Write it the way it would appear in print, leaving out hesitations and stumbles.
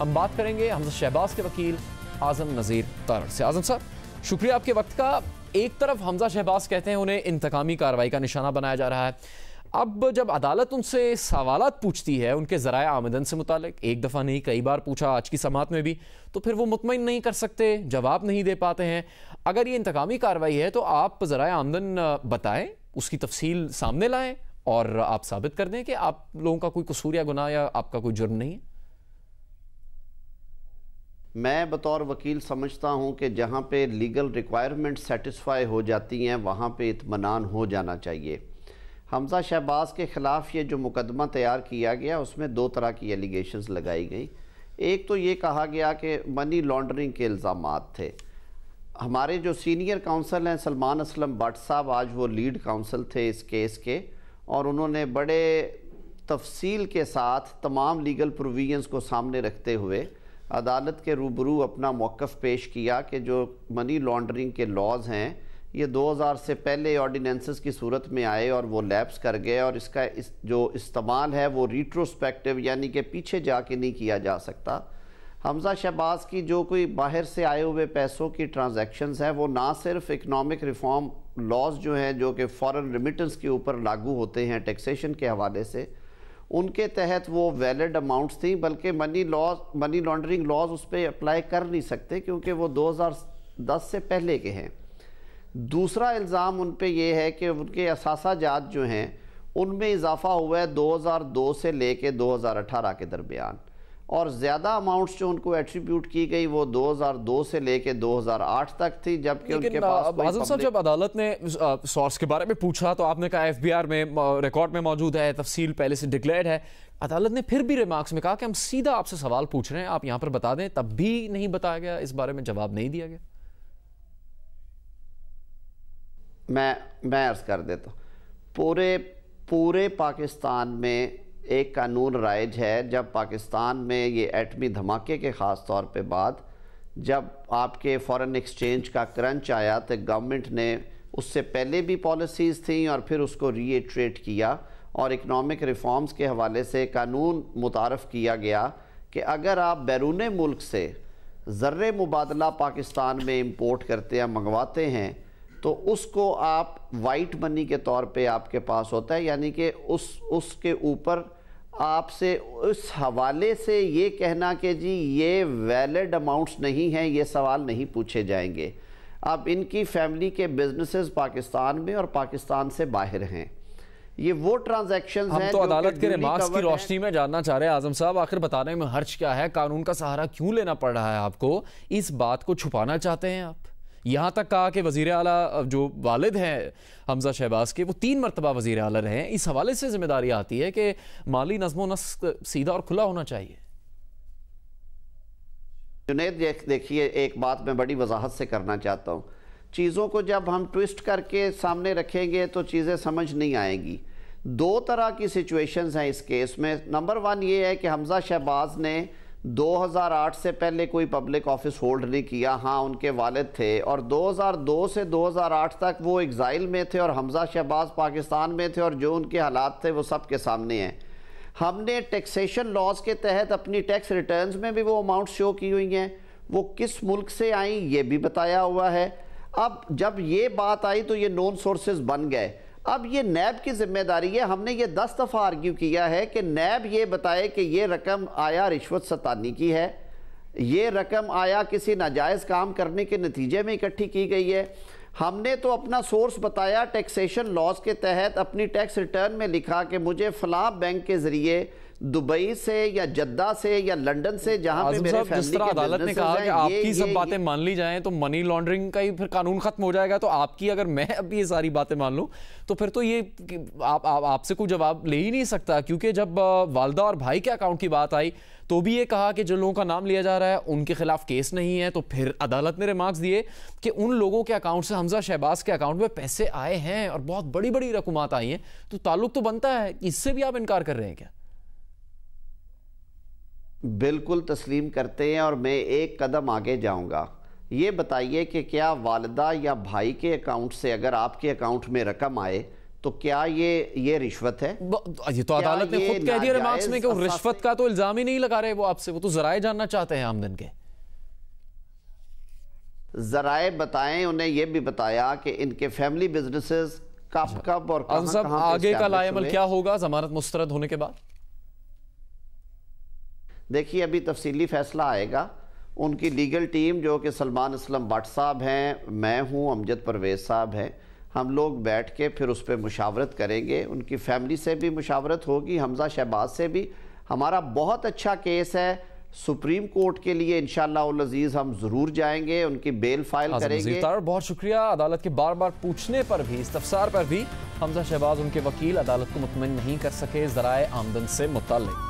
हम बात करेंगे हमजा शहबाज के वकील आजम नज़ीर तारड़ से। आजम साहब, शुक्रिया आपके वक्त का। एक तरफ हमजा शहबाज कहते हैं उन्हें इंतकामी कार्रवाई का निशाना बनाया जा रहा है। अब जब अदालत उनसे सवालात पूछती है उनके ज़राए आमदन से मुतालिक, एक दफ़ा नहीं कई बार पूछा, आज की समात में भी, तो फिर वो मुतमईन नहीं कर सकते, जवाब नहीं दे पाते हैं। अगर ये इंतकामी कार्रवाई है तो आप ज़राए आमदन बताएं, उसकी तफसील सामने लाएं और आप साबित कर दें कि आप लोगों का कोई कसूर या गुनाह या आपका कोई जुर्म नहीं है। मैं बतौर वकील समझता हूं कि जहां पे लीगल रिक्वायरमेंट सेटिस्फाई हो जाती हैं वहां पे इत्मीनान हो जाना चाहिए। हमजा शहबाज के ख़िलाफ़ ये जो मुकदमा तैयार किया गया उसमें दो तरह की एलिगेशंस लगाई गई। एक तो ये कहा गया कि मनी लॉन्ड्रिंग के इल्ज़ामात थे। हमारे जो सीनियर काउंसल हैं सलमान असलम भट्ट साहब, आज वो लीड काउंसल थे इस केस के, और उन्होंने बड़े तफसील के साथ तमाम लीगल प्रोविजंस को सामने रखते हुए अदालत के रूबरू अपना मौक़िफ़ पेश किया कि जो मनी लॉन्ड्रिंग के लॉज़ हैं ये 2000 से पहले ऑर्डिनेंसेस की सूरत में आए और वो लैप्स कर गए, और इसका जो इस्तेमाल है वो रिट्रोस्पेक्टिव यानी कि पीछे जाके नहीं किया जा सकता। हमजा शहबाज की जो कोई बाहर से आए हुए पैसों की ट्रांजैक्शंस हैं वो ना सिर्फ इकनॉमिक रिफॉर्म लॉज जो हैं जो कि फॉरेन रिमिटेंस के ऊपर लागू होते हैं टैक्सेशन के हवाले से, उनके तहत वो वैलिड अमाउंट्स थी, बल्कि मनी लॉन्ड्रिंग लॉज उस पर अप्लाई कर नहीं सकते क्योंकि वो 2010 से पहले के हैं। दूसरा इल्ज़ाम उन पे ये है कि उनके असासाजात जो हैं उनमें इजाफ़ा हुआ है 2002 से लेके 2018 के दरमियान, और ज़्यादा अमाउंट्स जो उनको एट्रीब्यूट की गई वो 2002 से लेके 2008 तक थी, जबकि उनके पास आज़म साहब जब अदालत ने सोर्स के बारे में पूछा तो आपने कहा FBR में रिकॉर्ड में मौजूद है, तफसील पहले से डिक्लेयर्ड है। अदालत ने फिर भी रिमार्क्स में कहा कि हम सीधा आपसे सवाल पूछ रहे हैं, आप यहाँ पर बता दें, तब भी नहीं बताया गया, इस बारे में जवाब नहीं दिया गया। मैं अर्ज़ कर देता हूँ, पूरे पाकिस्तान में एक कानून राइज है। जब पाकिस्तान में ये एटमी धमाके के ख़ास तौर पे बाद जब आपके फॉरेन एक्सचेंज का क्रंच आया तो गवर्नमेंट ने, उससे पहले भी पॉलिसीज़ थी और फिर उसको रीइटरेट किया और इकनॉमिक रिफॉर्म्स के हवाले से कानून मुतारफ़ किया गया कि अगर आप बैरून मुल्क से ज़र्रे मुबादला पाकिस्तान में इम्पोर्ट करते हैं, मंगवाते हैं, तो उसको आप वाइट मनी के तौर पे आपके पास होता है, यानी कि उसके ऊपर आपसे उस हवाले से ये कहना कि जी ये वैलिड अमाउंट्स नहीं हैं, ये सवाल नहीं पूछे जाएंगे। अब इनकी फैमिली के बिजनेसेस पाकिस्तान में और पाकिस्तान से बाहर हैं, ये वो ट्रांजैक्शंस हैं। हम तो अदालत के रिमार्क्स की रोशनी में जानना चाह रहे हैं आजम साहब, आखिर बताने में हर्ज क्या है? कानून का सहारा क्यों लेना पड़ रहा है आपको? इस बात को छुपाना चाहते हैं आप? यहाँ तक कहा कि वज़ीर आला जो वालिद हैं हमजा शहबाज के, वो 3 मरतबा वज़ीर आला रहे हैं। इस हवाले से जिम्मेदारी आती है कि माली नज़्मो नस्क सीधा और खुला होना चाहिए। जुनैद, देखिए एक बात मैं बड़ी वजाहत से करना चाहता हूँ, चीज़ों को जब हम ट्विस्ट करके सामने रखेंगे तो चीज़ें समझ नहीं आएंगी। 2 तरह की सिचुएशंस हैं इस केस में। नंबर 1 ये है कि हमजा शहबाज ने 2008 से पहले कोई पब्लिक ऑफिस होल्ड नहीं किया। हाँ, उनके वालिद थे, और 2002 से 2008 तक वो एग्ज़ाइल में थे और हमजा शहबाज पाकिस्तान में थे, और जो उनके हालात थे वो सब के सामने हैं। हमने टैक्सेशन लॉज के तहत अपनी टैक्स रिटर्न्स में भी वो अमाउंट शो की हुई हैं, वो किस मुल्क से आई ये भी बताया हुआ है। अब जब ये बात आई तो ये नॉन सोर्सेज बन गए। अब ये नैब की जिम्मेदारी है। हमने ये 10 दफ़ा आर्ग्यू किया है कि नैब ये बताए कि ये रकम आया रिश्वत सतानी की है, ये रकम आया किसी नाजायज़ काम करने के नतीजे में इकट्ठी की गई है। हमने तो अपना सोर्स बताया, टैक्सेशन लॉज के तहत अपनी टैक्स रिटर्न में लिखा कि मुझे फलां बैंक के ज़रिए दुबई से या जद्दा से या लंदन से, जहां पे मेरे फैमिली के अदालत ने कहा कि आपकी सब बातें मान ली जाएं तो मनी लॉन्ड्रिंग का ही फिर कानून खत्म हो जाएगा। तो आपकी अगर मैं अब ये सारी बातें मान लूं तो फिर तो ये आपसे कोई जवाब ले ही नहीं सकता, क्योंकि जब वालदा और भाई के अकाउंट की बात आई तो भी ये कहा कि जो लोगों का नाम लिया जा रहा है उनके खिलाफ केस नहीं है। तो फिर अदालत ने रिमार्क्स दिए कि उन लोगों के अकाउंट से हमजा शहबाज के अकाउंट में पैसे आए हैं और बहुत बड़ी बड़ी रकूमात आई हैं, तो ताल्लुक तो बनता है। इससे भी आप इनकार कर रहे हैं क्या? बिल्कुल तस्लीम करते हैं, और मैं एक कदम आगे जाऊंगा। ये बताइए कि क्या वालिदा या भाई के अकाउंट से अगर आपके अकाउंट में रकम आए तो क्या ये रिश्वत है? ये तो अदालत ने खुद कह दिया रिमार्क्स में कि वो रिश्वत का तो इल्जाम ही नहीं लगा रहे वो आपसे, वो तो जराए जानना चाहते हैं आमदन के। जराए बताएं, उन्हें यह भी बताया कि इनके फैमिली बिजनेसेस कब कब और कहां आगे का लाएमल क्या होगा जमानत मुस्तरद होने के बाद? देखिए अभी तफसीली फैसला आएगा। उनकी लीगल टीम जो कि सलमान असलम भट्ट साहब हैं, मैं हूं, अमजद परवेज साहब हैं, हम लोग बैठ के फिर उस पर मुशावरत करेंगे। उनकी फैमिली से भी मुशावरत होगी, हमजा शहबाज से भी। हमारा बहुत अच्छा केस है, सुप्रीम कोर्ट के लिए इंशाअल्लाह उल अजीज हम जरूर जाएंगे, उनकी बेल फाइल करेंगे। बहुत शुक्रिया। अदालत के बार बार पूछने पर भी, इस्तफसार पर भी हमजा शहबाज उनके वकील अदालत को मुतमईन नहीं कर सके जराए आमदन से मुताल्लिक।